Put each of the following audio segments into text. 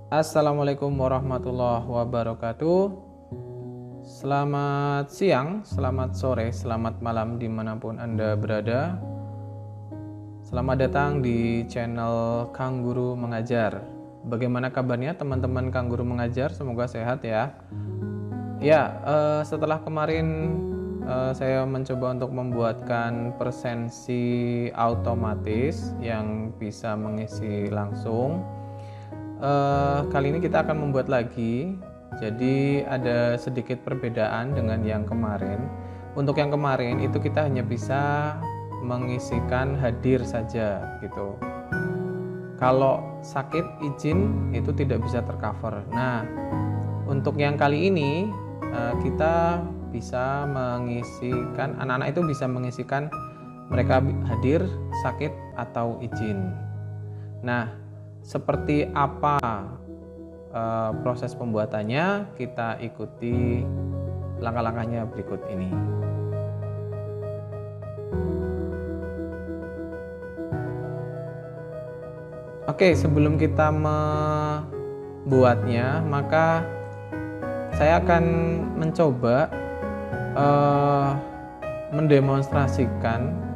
Assalamualaikum warahmatullahi wabarakatuh. Selamat siang, selamat sore, selamat malam dimanapun Anda berada. Selamat datang di channel Kang Guru Mengajar. Bagaimana kabarnya teman-teman Kang Guru Mengajar? Semoga sehat ya. Setelah kemarin saya mencoba untuk membuatkan presensi otomatis yang bisa mengisi langsung. Kali ini kita akan membuat lagi. Jadi ada sedikit perbedaan dengan yang kemarin. Untuk yang kemarin itu kita hanya bisa mengisikan hadir saja gitu. Kalau sakit izin itu tidak bisa tercover. Nah, untuk yang kali ini kita bisa mengisikan, anak-anak itu bisa mengisikan mereka hadir, sakit atau izin. Nah, seperti apa proses pembuatannya, kita ikuti langkah-langkahnya berikut ini. Oke, sebelum kita membuatnya, maka saya akan mencoba mendemonstrasikan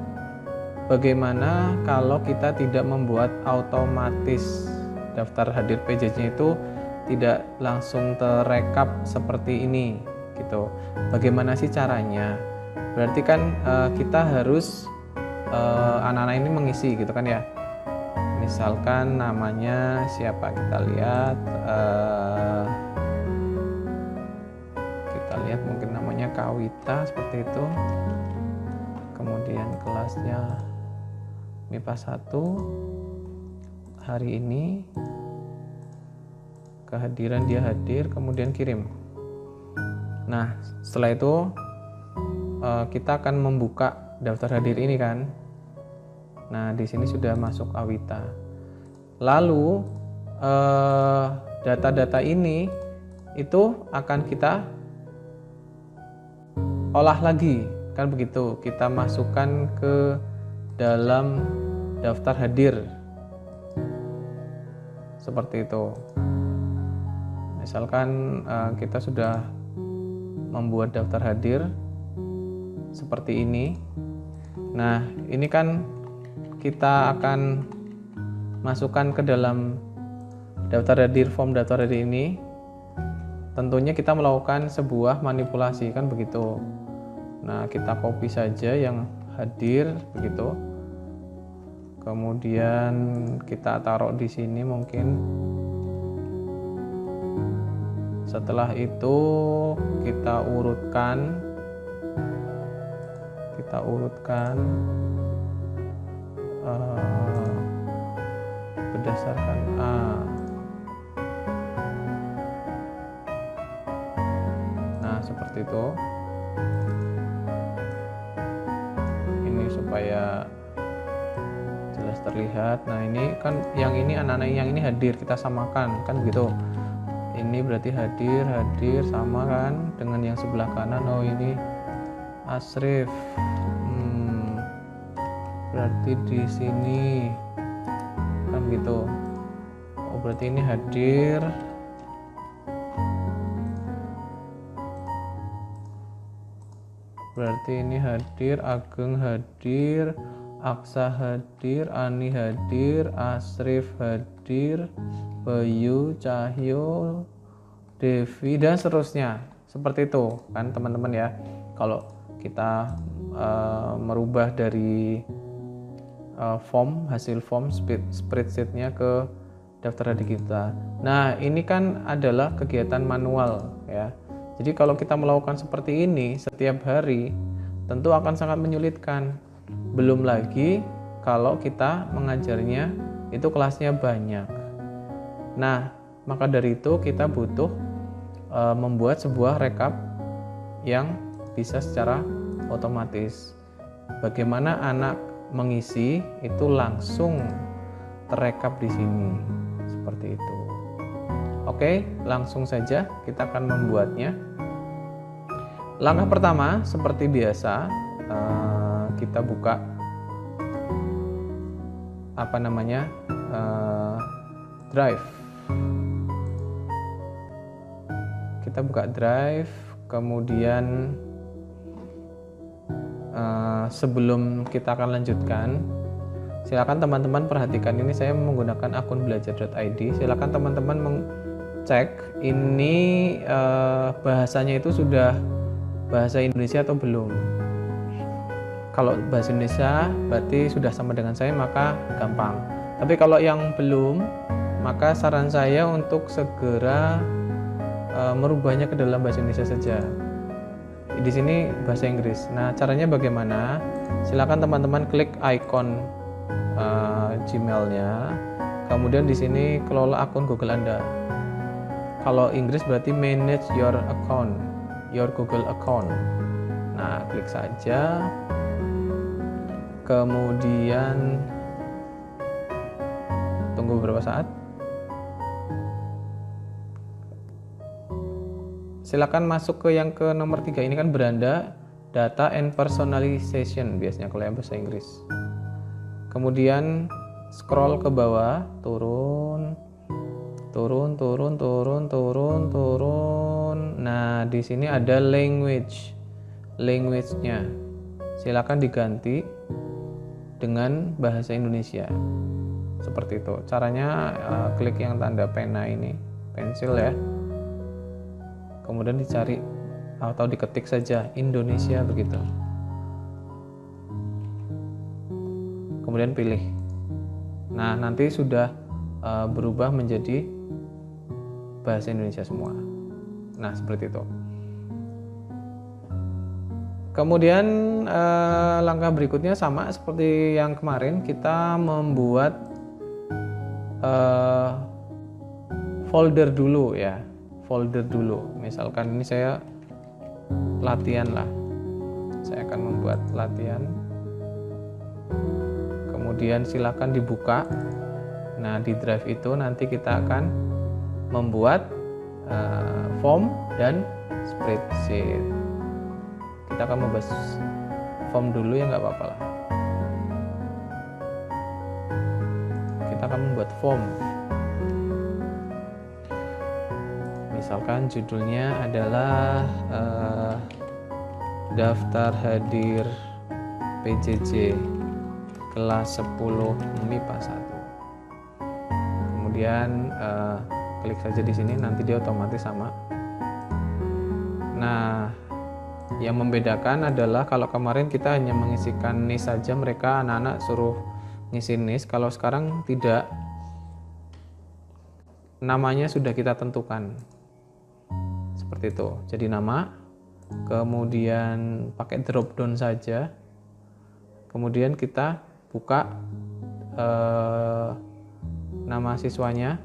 bagaimana kalau kita tidak membuat otomatis daftar hadir PJJ itu tidak langsung terekap seperti ini gitu. Bagaimana sih caranya? Berarti kan kita harus anak-anak ini mengisi gitu kan ya. Misalkan namanya siapa, kita lihat mungkin namanya Kawita seperti itu. Kemudian kelasnya MIPA 1, hari ini kehadiran dia hadir, kemudian kirim. Nah, setelah itu kita akan membuka daftar hadir ini kan. Nah, di sini sudah masuk Awita. Lalu data-data ini itu akan kita olah lagi, kan begitu. Kita masukkan ke dalam daftar hadir seperti itu. Misalkan kita sudah membuat daftar hadir seperti ini. Nah, ini kan kita akan masukkan ke dalam daftar hadir, form daftar hadir ini. Tentunya kita melakukan sebuah manipulasi, kan begitu. Nah, kita copy saja yang hadir begitu. Kemudian kita taruh di sini mungkin. Setelah itu kita urutkan berdasarkan Nah, seperti itu. Ini supaya jelas terlihat. Nah, ini kan yang ini anak-anak yang ini hadir, kita samakan kan gitu. Ini berarti hadir sama kan dengan yang sebelah kanan. Oh, ini Asrif. Berarti di sini kan gitu. Oh, berarti ini hadir. Berarti ini hadir, Ageng hadir, Aksa hadir, Ani hadir, Asrif hadir, Bayu, Cahyo, Devi, dan seterusnya. Seperti itu kan teman-teman ya. Kalau kita merubah dari hasil form spreadsheet-nya ke daftar hadir kita. Nah, ini kan adalah kegiatan manual ya. Jadi kalau kita melakukan seperti ini setiap hari, tentu akan sangat menyulitkan. Belum lagi kalau kita mengajarnya itu kelasnya banyak. Nah, maka dari itu kita butuh membuat sebuah rekap yang bisa secara otomatis. Bagaimana anak mengisi itu langsung terekap di sini. Seperti itu. Oke, langsung saja kita akan membuatnya. Langkah pertama seperti biasa, kita buka Drive. kita buka Drive, kemudian sebelum kita akan lanjutkan, silakan teman-teman perhatikan, ini saya menggunakan akun belajar.id. Silakan teman-teman cek ini bahasanya itu sudah bahasa Indonesia atau belum. Kalau bahasa Indonesia berarti sudah sama dengan saya, maka gampang. Tapi kalau yang belum, maka saran saya untuk segera merubahnya ke dalam bahasa Indonesia saja. Di sini bahasa Inggris. Nah, caranya bagaimana? Silakan teman-teman klik icon Gmail-nya, kemudian di sini kelola akun Google Anda. Kalau Inggris berarti manage your account, your Google account. Nah, klik saja. Kemudian tunggu beberapa saat. Silakan masuk ke yang ke nomor 3. Ini kan beranda data and personalization biasanya kalau yang bahasa Inggris. Kemudian scroll ke bawah, turun. Nah, di sini ada language-nya. Silakan diganti dengan bahasa Indonesia. Seperti itu. Caranya klik yang tanda pena ini, pensil ya. Kemudian dicari atau diketik saja Indonesia begitu. Kemudian pilih. Nah, nanti sudah berubah menjadi bahasa Indonesia semua. Nah, seperti itu. Kemudian langkah berikutnya sama seperti yang kemarin, kita membuat folder dulu ya. Folder dulu. Misalkan ini saya latihan lah. Saya akan membuat latihan. Kemudian silakan dibuka. Nah, di Drive itu nanti kita akan membuat form dan spreadsheet. Kita akan membahas form dulu ya, nggak apa-apa lah. Kita akan membuat form. Misalkan judulnya adalah daftar hadir PJJ kelas 10 MIPA 1. Kemudian klik saja di sini, nanti dia otomatis sama. Nah, yang membedakan adalah kalau kemarin kita hanya mengisikan NIS saja, mereka anak-anak suruh ngisi NIS. Kalau sekarang tidak, namanya sudah kita tentukan. Seperti itu. Jadi nama, kemudian pakai drop down saja. Kemudian kita buka nama siswanya,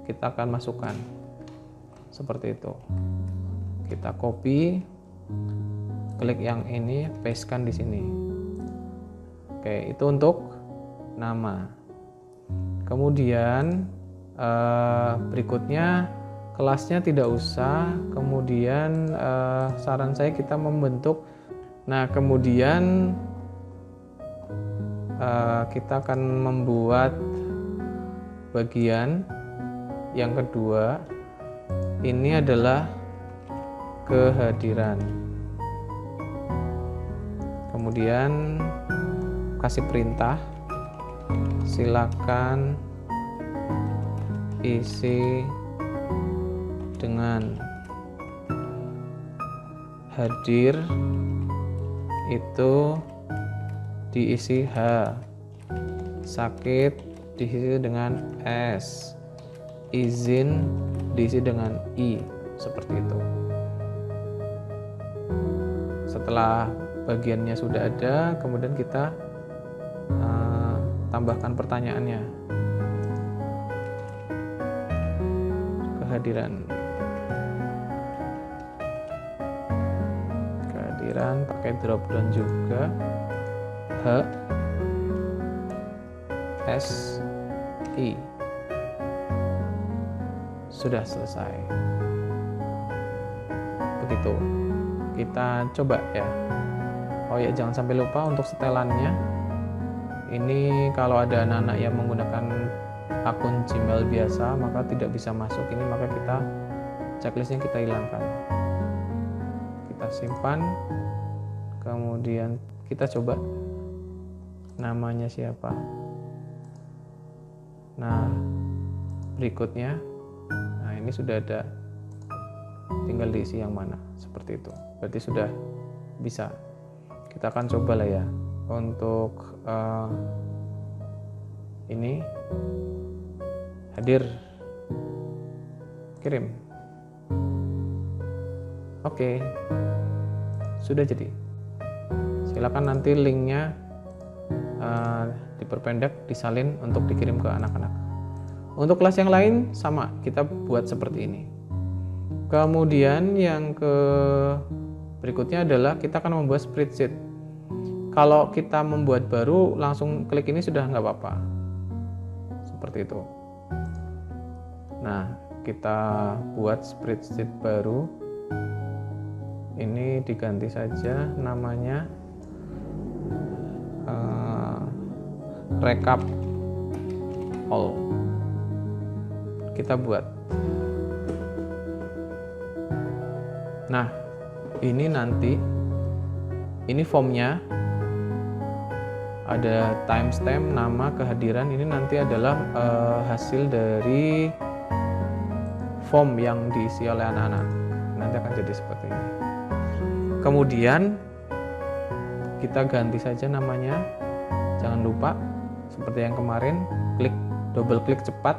kita akan masukkan. Seperti itu. Kita copy, klik yang ini, pastekan di sini. Oke, itu untuk nama. Kemudian berikutnya kelasnya tidak usah. Kemudian saran saya kita membentuk. Nah, kemudian kita akan membuat bagian yang kedua. Ini adalah kehadiran. Kemudian kasih perintah, silakan isi dengan hadir itu diisi H, sakit diisi dengan S, izin diisi dengan I, seperti itu. Setelah bagiannya sudah ada, kemudian kita tambahkan pertanyaannya. Kehadiran pakai drop down juga, H, S, I. Sudah selesai. Begitu. Kita coba ya. Oh ya, jangan sampai lupa untuk setelannya. Ini kalau ada anak-anak yang menggunakan akun Gmail biasa maka tidak bisa masuk ini, maka kita checklistnya kita hilangkan, kita simpan, kemudian kita coba namanya siapa. Nah, berikutnya, nah ini sudah ada, tinggal diisi yang mana, seperti itu. Berarti sudah bisa. Kita akan coba lah ya untuk ini hadir, kirim. Oke, sudah jadi. Silakan nanti linknya diperpendek, disalin untuk dikirim ke anak-anak. Untuk kelas yang lain sama, kita buat seperti ini. Kemudian yang berikutnya adalah kita akan membuat spreadsheet. Kalau kita membuat baru, langsung klik ini sudah nggak apa-apa. Seperti itu. Nah, kita buat spreadsheet baru. Ini diganti saja namanya recap all. Kita buat. Nah, ini nanti ini formnya ada timestamp, nama, kehadiran. Ini nanti adalah hasil dari form yang diisi oleh anak-anak. Nanti akan jadi seperti ini. Kemudian kita ganti saja namanya. Jangan lupa seperti yang kemarin, double klik cepat.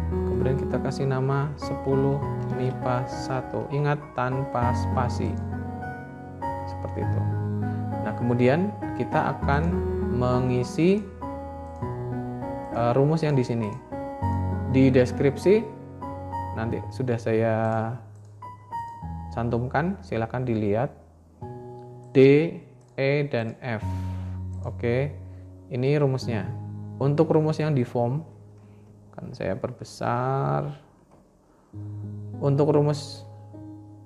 Kemudian kita kasih nama 10 MIPA 1. Ingat, tanpa spasi. Seperti itu. Nah, kemudian kita akan mengisi rumus yang di sini. Di deskripsi nanti sudah saya cantumkan, silakan dilihat. D, E, dan F. Oke, ini rumusnya. Untuk rumus yang di form, kan saya perbesar. Untuk rumus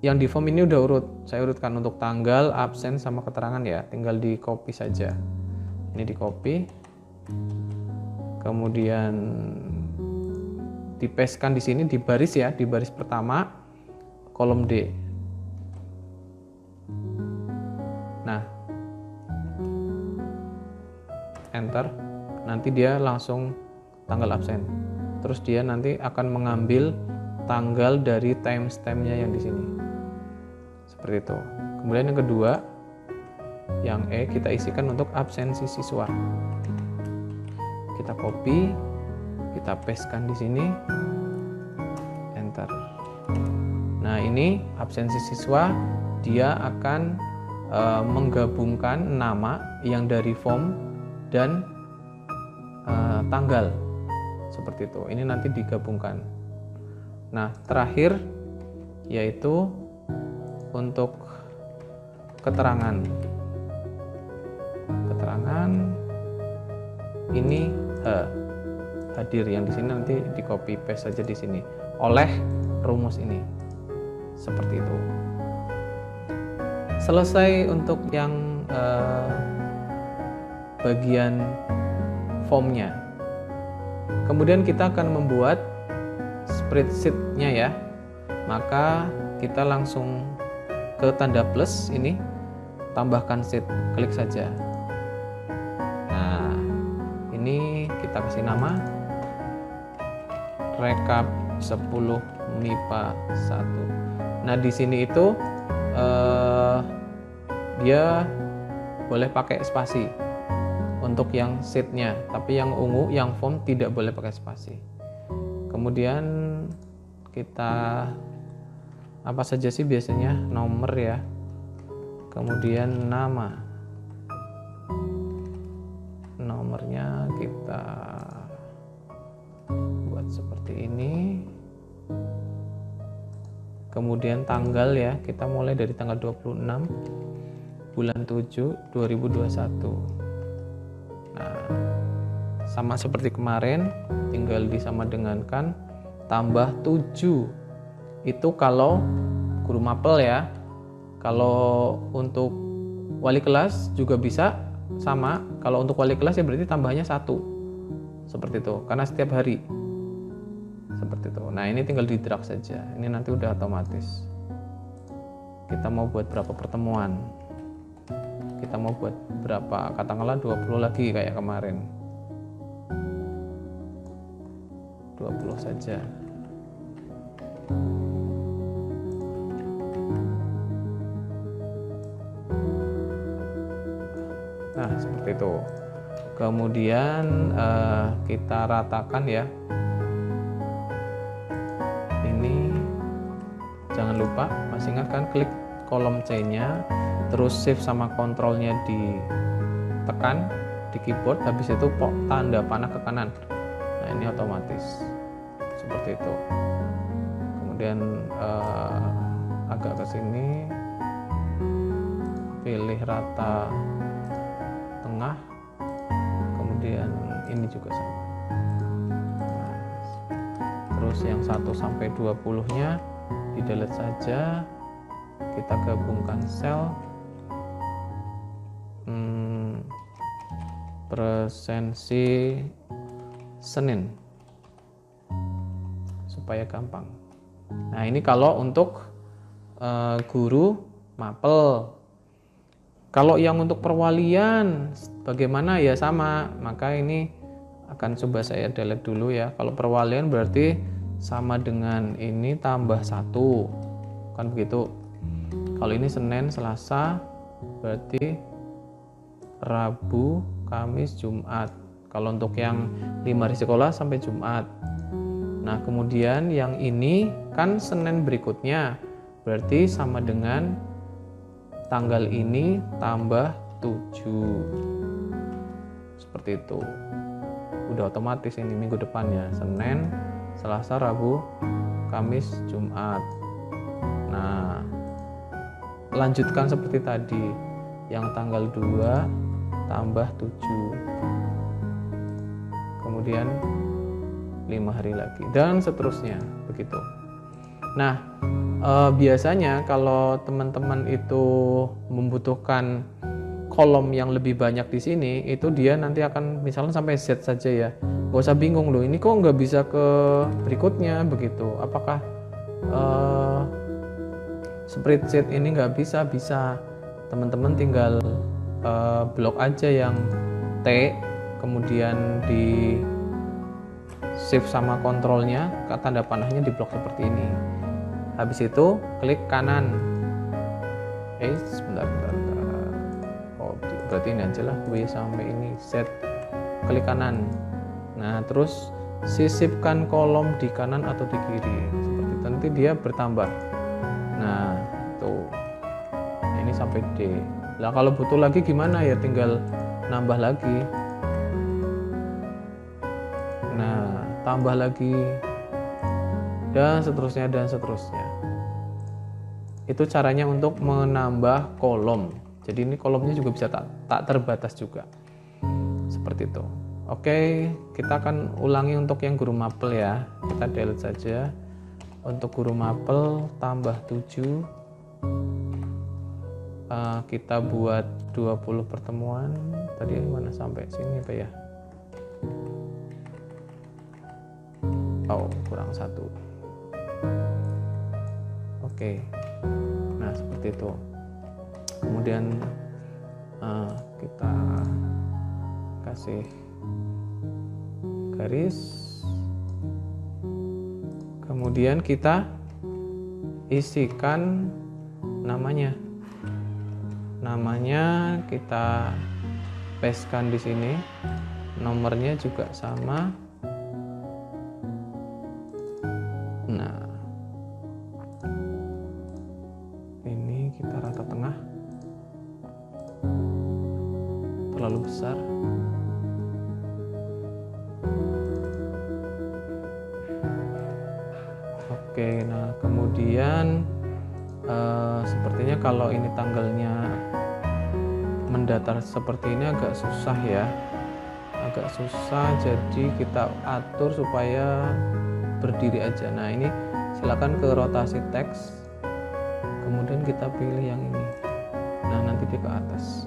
yang di form ini udah saya urutkan untuk tanggal, absen, sama keterangan ya. Tinggal di copy saja. Ini di copy. Kemudian dipastekan di sini di baris ya, di baris pertama, kolom D. Nah, enter. Nanti dia langsung tanggal absen. Terus dia nanti akan mengambil tanggal dari timestamp-nya yang di sini. Seperti itu. Kemudian yang kedua, yang E kita isikan untuk absensi siswa. Kita copy, kita pastekan di sini, enter. Nah, ini absensi siswa, dia akan menggabungkan nama yang dari form dan tanggal. Seperti itu. Ini nanti digabungkan. Nah, terakhir yaitu untuk keterangan. Keterangan ini hadir, yang di sini nanti di copy paste saja di sini oleh rumus ini. Seperti itu. Selesai untuk yang bagian formnya. Kemudian kita akan membuat spreadsheet-nya ya. Maka kita langsung ke tanda plus ini, tambahkan sheet, klik saja. Nah, ini kita kasih nama recap 10 MIPA 1. Nah, di sini itu dia boleh pakai spasi untuk yang sheet-nya, tapi yang ungu, yang form tidak boleh pakai spasi. Kemudian kita apa saja sih biasanya, nomor ya, kemudian nama, nomornya kita buat seperti ini. Kemudian tanggal ya, kita mulai dari tanggal 26 bulan 7 2021. Nah, sama seperti kemarin, tinggal disama dengankan, tambah 7. Itu kalau guru mapel ya. Kalau untuk wali kelas juga bisa sama. Kalau untuk wali kelas ya berarti tambahnya 1. Seperti itu, karena setiap hari. seperti itu. Nah ini tinggal di drag saja, ini nanti udah otomatis. Kita mau buat berapa pertemuan, kita mau buat berapa, katakanlah 20 lagi kayak kemarin, 20 saja. Nah seperti itu. Kemudian kita ratakan ya. Ini jangan lupa, masih ingat kan, klik kolom C nya, terus shift sama kontrolnya ditekan di keyboard, habis itu tanda panah ke kanan. Nah ini otomatis seperti itu. Kemudian agak ke sini, pilih rata tengah, kemudian ini juga sama. Nah, terus yang 1 sampai 20 nya di delete saja, kita gabungkan sel presensi Senin supaya gampang. Nah ini kalau untuk guru mapel. Kalau yang untuk perwalian bagaimana ya, sama, maka ini akan coba saya delete dulu ya. Kalau perwalian berarti sama dengan ini tambah 1, kan begitu. Kalau ini Senin, Selasa, berarti Rabu, Kamis, Jumat. Kalau untuk yang 5 hari sekolah sampai Jumat. Nah kemudian yang ini kan Senin berikutnya, berarti sama dengan tanggal ini tambah 7, seperti itu. Udah otomatis ini minggu depannya, Senin, Selasa, Rabu, Kamis, Jumat. Nah lanjutkan seperti tadi, yang tanggal 2 tambah 7, kemudian 5 hari lagi, dan seterusnya begitu. Nah biasanya kalau teman-teman itu membutuhkan kolom yang lebih banyak di sini, itu dia nanti akan misalnya sampai Z saja ya, nggak usah bingung loh, ini kok nggak bisa ke berikutnya begitu, apakah spreadsheet ini nggak bisa. Teman-teman tinggal blok aja yang T, kemudian di shift sama kontrolnya, tanda panahnya di blok seperti ini. Habis itu klik kanan. Sebentar. Oh, berarti ini aja lah, W sampai ini, Z, klik kanan. Nah terus sisipkan kolom di kanan atau di kiri, seperti itu, nanti dia bertambah. Nah tuh, ini sampai D. Lah kalau butuh lagi gimana ya, tinggal nambah lagi. Nah tambah lagi, dan seterusnya. Itu caranya untuk menambah kolom. Jadi ini kolomnya juga bisa tak terbatas juga, seperti itu. Oke, kita akan ulangi untuk yang guru mapel ya. Kita delete saja. Untuk guru mapel tambah 7, kita buat 20 pertemuan. Tadi mana sampai sini apa ya? Oh, kurang 1. Oke. Nah seperti itu. Kemudian kita kasih garis, kemudian kita isikan namanya kita pastekan di sini, nomornya juga sama. Nah ini kita rata tengah, terlalu besar. Oke, nah kemudian sepertinya kalau ini tanggalnya mendatar seperti ini agak susah ya, jadi kita atur supaya berdiri aja. Nah ini silakan ke rotasi teks, kemudian kita pilih yang ini. Nah nanti dia ke atas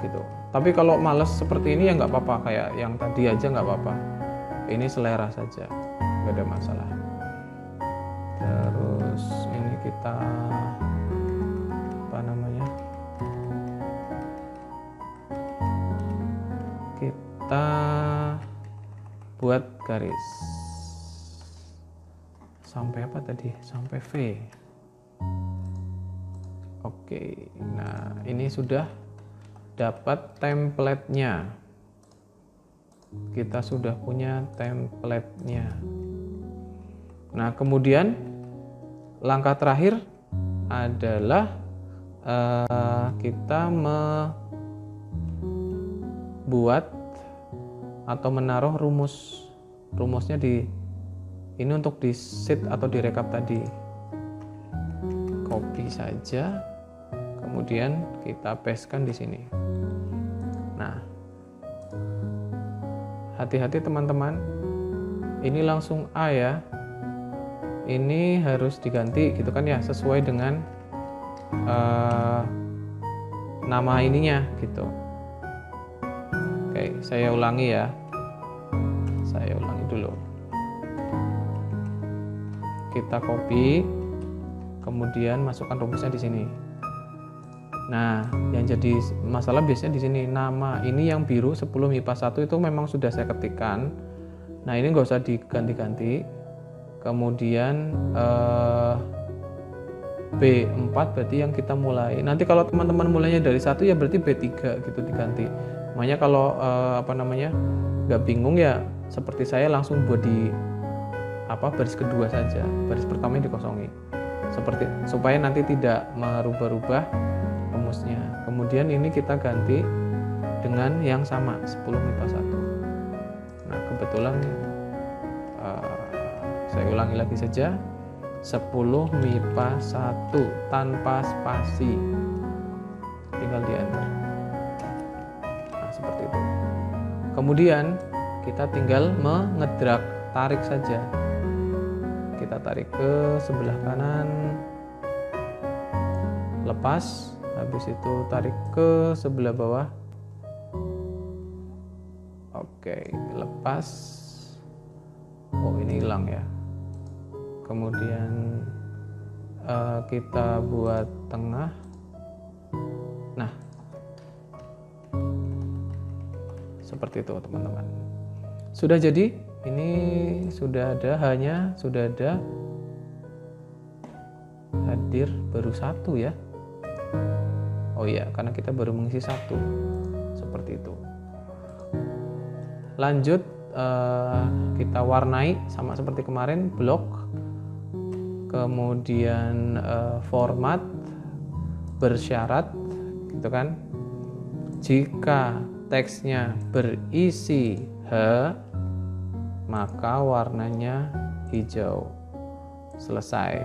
gitu. Tapi kalau males seperti ini ya nggak apa-apa, kayak yang tadi aja nggak apa-apa. ini selera saja, nggak ada masalah. Terus ini kita kita buat garis sampai apa tadi, sampai V. Oke, nah ini sudah dapat template-nya. Kita sudah punya template-nya. Nah, kemudian langkah terakhir adalah kita membuat atau menaruh rumusnya di ini untuk di sheet atau di rekap tadi. Copy saja, kemudian kita pastekan di sini. Nah, hati-hati teman-teman, ini langsung A ya, ini harus diganti gitu kan ya, sesuai dengan nama ininya gitu. Oke, saya ulangi ya, saya ulangi dulu. Kita copy, kemudian masukkan rumusnya di sini. Nah, yang jadi masalah biasanya di sini, nama ini yang biru 10 MIPA 1 itu memang sudah saya ketikkan. Nah, ini nggak usah diganti-ganti. Kemudian B4 berarti yang kita mulai. Nanti kalau teman-teman mulainya dari 1 ya berarti B3 gitu diganti. Makanya kalau nggak bingung ya seperti saya langsung buat di baris kedua saja, baris pertama dikosongi, seperti supaya nanti tidak merubah-rubah rumusnya. Kemudian ini kita ganti dengan yang sama 10 MIPA 1. Nah, kebetulan saya ulangi lagi saja, 10 MIPA 1 tanpa spasi, tinggal di enter. Nah, seperti itu. Kemudian kita tinggal mengedrag, tarik saja. Kita tarik ke sebelah kanan, lepas, habis itu tarik ke sebelah bawah. Oke, lepas. Oh, ini hilang ya. Kemudian kita buat tengah. Nah, seperti itu teman-teman. Sudah jadi. Ini sudah ada, sudah ada hadir baru 1 ya. Oh iya, karena kita baru mengisi 1. Seperti itu. Lanjut, kita warnai sama seperti kemarin, blok, kemudian format, bersyarat gitu kan. Jika teksnya berisi H, maka warnanya hijau. Selesai.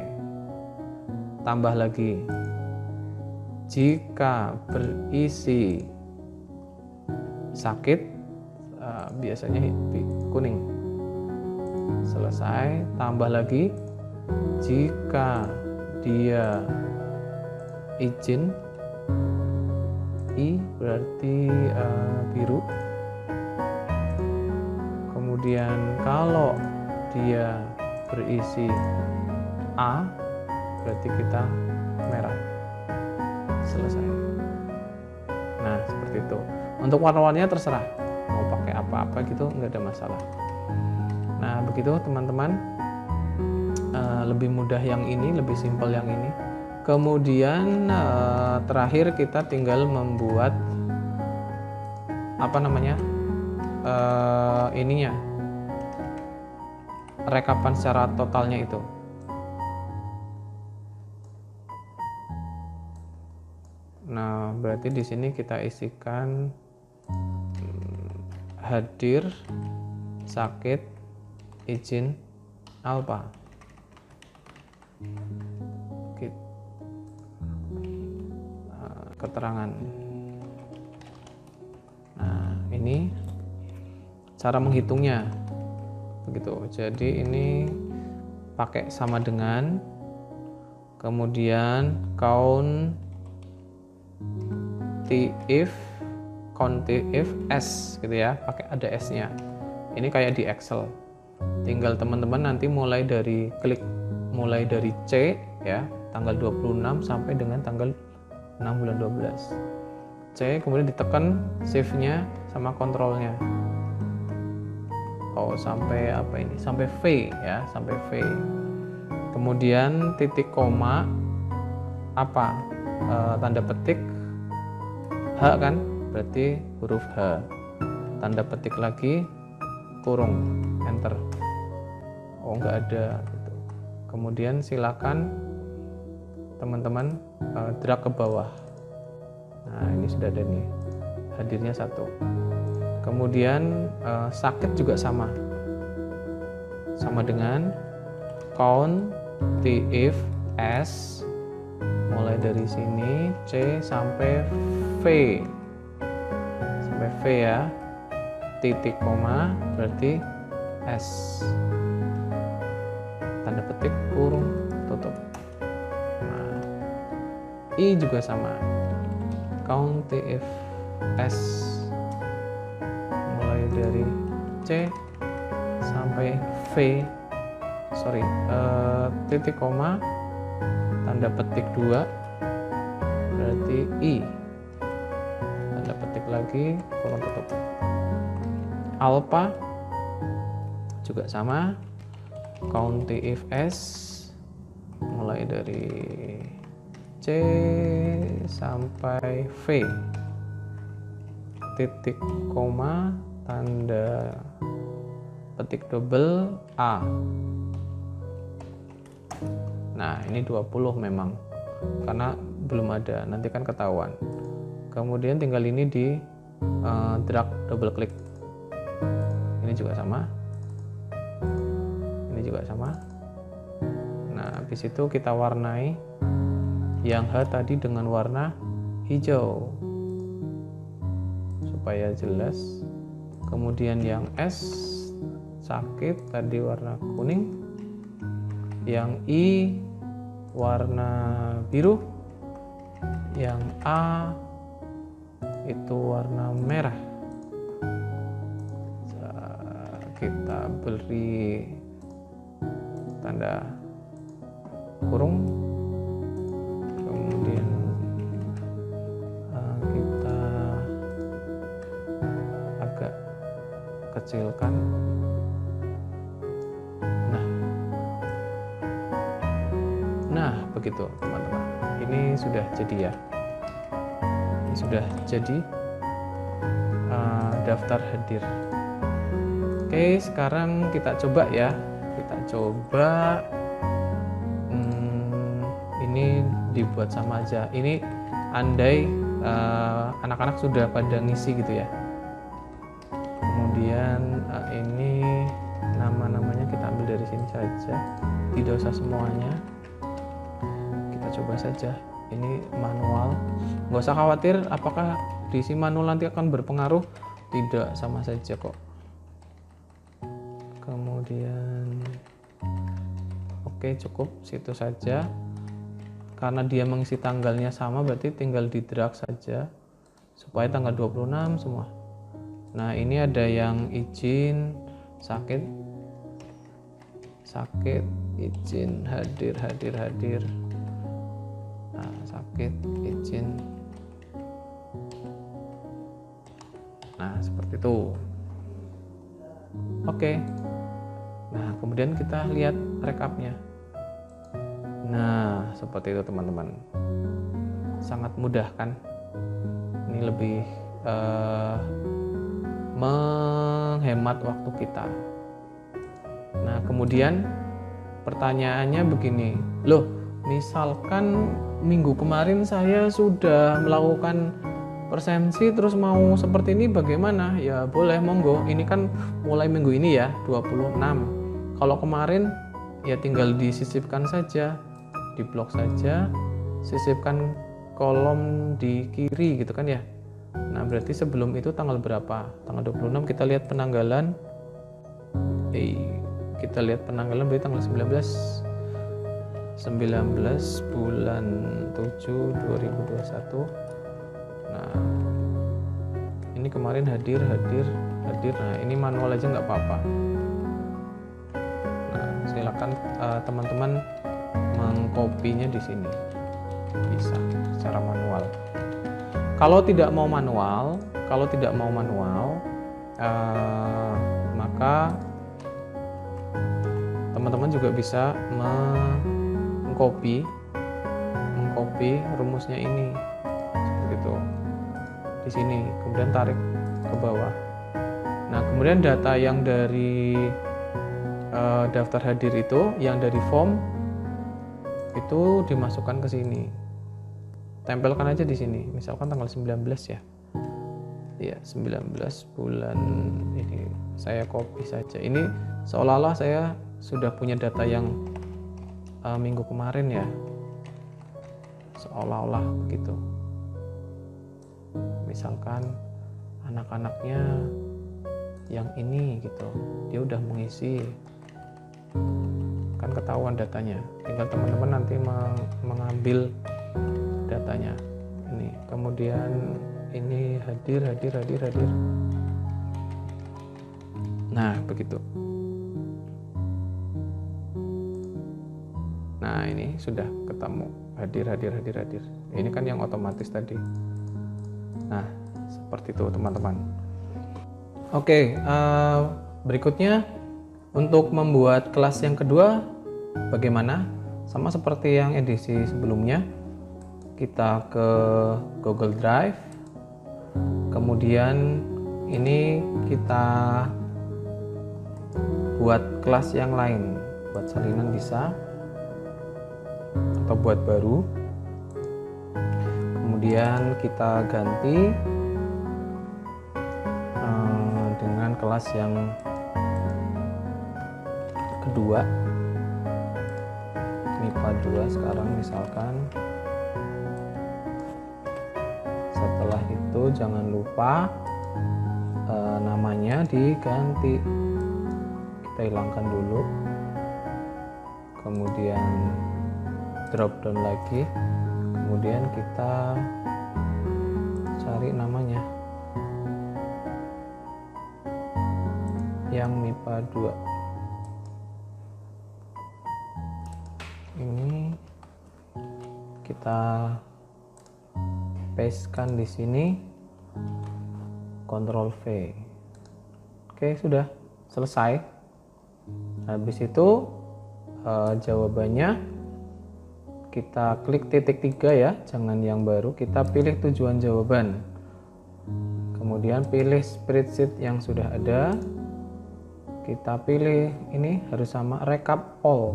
Tambah lagi. Jika berisi sakit, biasanya kuning. Selesai. Tambah lagi. Jika dia izin, I berarti biru. Kemudian kalau dia berisi A, berarti kita merah. Selesai. Nah, seperti itu. Untuk warna-warnanya terserah, mau pakai apa-apa gitu, nggak ada masalah. Nah, begitu teman-teman. Lebih mudah yang ini, lebih simpel yang ini. Kemudian terakhir kita tinggal membuat ininya, rekapan secara totalnya itu. Nah, berarti di sini kita isikan hadir, sakit, izin, alpa. Keterangan. Nah, ini cara menghitungnya begitu. Jadi ini pakai sama dengan, kemudian count if s gitu ya, pakai ada s-nya. Ini kayak di Excel. Tinggal teman-teman nanti mulai dari C ya, tanggal 26 sampai dengan tanggal 6 bulan 12. C, kemudian ditekan shift-nya sama kontrolnya. Sampai apa ini? Sampai V ya, sampai V. Kemudian titik koma apa? Tanda petik H kan? Berarti huruf H. Tanda petik lagi kurung, enter. Nggak ada gitu. Kemudian silakan teman-teman drag ke bawah. Nah, ini sudah ada nih, hadirnya 1. Kemudian sakit juga sama dengan count if S, mulai dari sini C sampai V, ya, titik koma berarti S, tanda petik kurung tutup. Nah, I juga sama, count if S, mulai dari C sampai V, titik koma tanda petik 2 berarti I, tanda petik lagi kurung tutup. Alpha juga sama, count if S, mulai dari C sampai V, titik koma tanda petik double A. Nah, ini 20 memang karena belum ada, nanti kan ketahuan. Kemudian tinggal ini di drag double klik. Ini juga sama. Nah, habis itu kita warnai yang H tadi dengan warna hijau supaya jelas. Kemudian yang S sakit tadi warna kuning, yang I warna biru, yang A itu warna merah. Kita beri tanda kurung, kemudian kita agak kecilkan. Nah, begitu teman-teman, ini sudah jadi ya, daftar hadir. Oke, sekarang kita coba ya, ini dibuat sama aja. Ini andai anak-anak sudah pada ngisi gitu ya. Kemudian ini nama-namanya kita ambil dari sini saja, tidak usah semuanya. Kita coba saja, ini manual, nggak usah khawatir apakah diisi manual nanti akan berpengaruh, tidak, sama saja kok. Kemudian oke, cukup situ saja, karena dia mengisi tanggalnya sama berarti tinggal di drag saja supaya tanggal 26 semua. Nah, ini ada yang izin sakit, izin hadir. Nah, sakit izin. Nah, seperti itu. Oke. Nah, kemudian kita lihat rekapnya. Nah, seperti itu teman-teman. Sangat mudah kan? Ini lebih menghemat waktu kita. Nah, kemudian pertanyaannya begini, loh, misalkan minggu kemarin saya sudah melakukan persensi terus mau seperti ini bagaimana? Ya boleh, monggo. Ini kan mulai minggu ini ya, 26. Kalau kemarin ya tinggal disisipkan saja, diblok saja, sisipkan kolom di kiri gitu kan ya. Nah, berarti sebelum itu tanggal berapa? Tanggal 26 kita lihat penanggalan. Kita lihat penanggalan berarti tanggal 19 bulan 7 2021. Nah, ini kemarin hadir hadir. Nah, ini manual aja nggak apa-apa. Nah, silakan teman-teman mengkopinya di sini, bisa secara manual. Kalau tidak mau manual, maka teman-teman juga bisa mengcopy rumusnya ini seperti itu di sini, kemudian tarik ke bawah. Nah, kemudian data yang dari daftar hadir itu, yang dari form itu dimasukkan ke sini. Tempelkan aja di sini, misalkan tanggal 19 ya. Ya, 19 bulan ini. Saya copy saja. Ini seolah-olah saya sudah punya data yang minggu kemarin ya. Seolah-olah begitu. Misalkan anak-anaknya yang ini gitu, dia udah mengisi, kan ketahuan datanya. Tinggal teman-teman nanti mengambil datanya ini, kemudian ini hadir. Nah, begitu. Nah, ini sudah ketemu hadir. Ini kan yang otomatis tadi. Nah, seperti itu teman-teman. Oke, berikutnya untuk membuat kelas yang kedua bagaimana? Sama seperti yang edisi sebelumnya, kita ke Google Drive, kemudian ini kita buat kelas yang lain, buat salinan bisa, atau buat baru. Kemudian kita ganti dengan kelas yang kedua, MIPA 2 sekarang misalkan. Setelah itu jangan lupa namanya diganti, kita hilangkan dulu, kemudian drop down lagi, kemudian kita cari namanya yang MIPA 2. Ini kita pastekan di sini, Ctrl V. Oke, sudah selesai. Habis itu jawabannya kita klik titik 3 ya, jangan yang baru. Kita pilih tujuan jawaban, kemudian pilih spreadsheet yang sudah ada. Kita pilih ini harus sama recap all.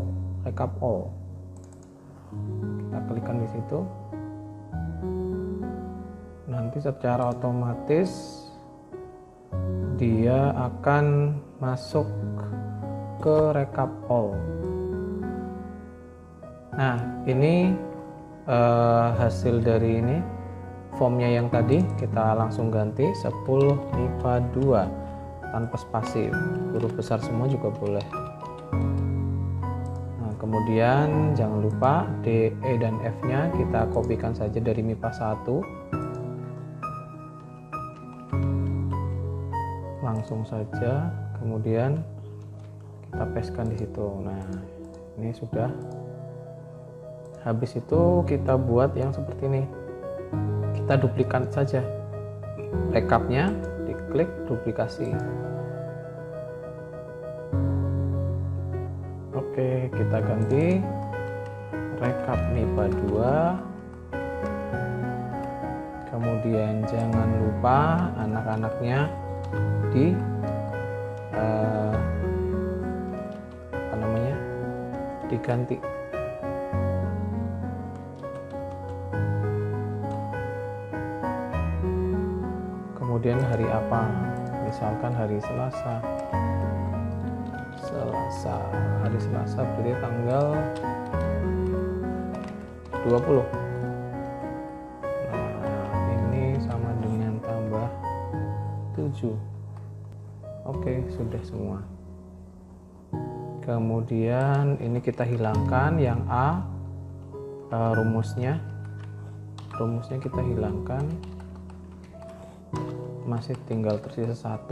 Kita klikkan di situ. Nanti secara otomatis dia akan masuk ke recap all. Nah, ini hasil dari ini formnya yang tadi kita langsung ganti 10 MIPA 2 tanpa spasi, huruf besar semua juga boleh. Nah, kemudian jangan lupa D, E, dan F nya kita kopikan saja dari MIPA 1 langsung saja, kemudian kita pastekan di situ. Nah, ini sudah. Habis itu kita buat yang seperti ini, kita duplikat saja recapnya, diklik duplikasi. Oke, kita ganti recap MIPA 2, kemudian jangan lupa anak-anaknya di diganti. Kemudian hari apa, misalkan hari Selasa. Hari Selasa berarti tanggal 20. Nah, ini sama dengan tambah 7. Oke, sudah semua. Kemudian ini kita hilangkan yang A, rumusnya kita hilangkan. masih tinggal tersisa 1.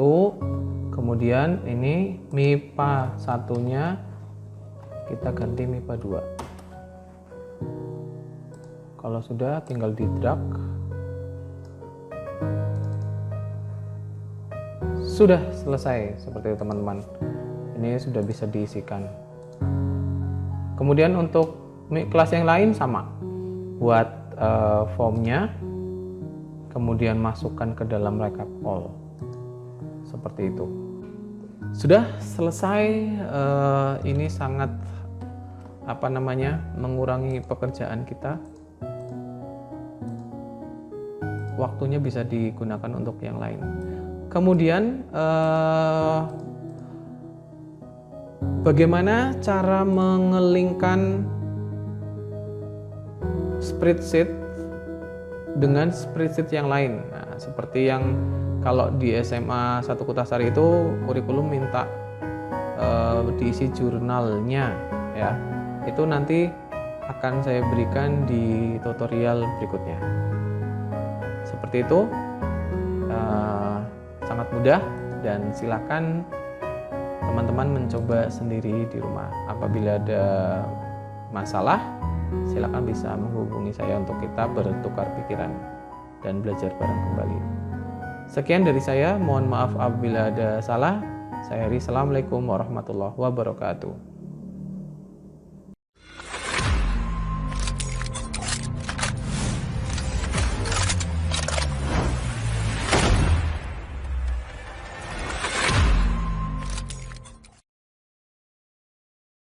Kemudian ini MIPA 1-nya kita ganti MIPA 2. Kalau sudah tinggal di drag. Sudah selesai seperti itu teman-teman. Ini sudah bisa diisikan. Kemudian untuk kelas yang lain sama. Buat formnya, kemudian masukkan ke dalam recap all seperti itu. Sudah selesai. Ini sangat mengurangi pekerjaan kita. Waktunya bisa digunakan untuk yang lain. Kemudian bagaimana cara mengelingkan spreadsheet dengan spreadsheet yang lain. Nah, seperti yang kalau di SMA 1 Kutasari itu kurikulum minta diisi jurnalnya ya. Itu nanti akan saya berikan di tutorial berikutnya. Seperti itu, sangat mudah dan silakan teman-teman mencoba sendiri di rumah. Apabila ada masalah, silakan bisa menghubungi saya untuk kita bertukar pikiran dan belajar bareng kembali. Sekian dari saya, mohon maaf apabila ada salah. Saya Heri, assalamualaikum warahmatullahi wabarakatuh.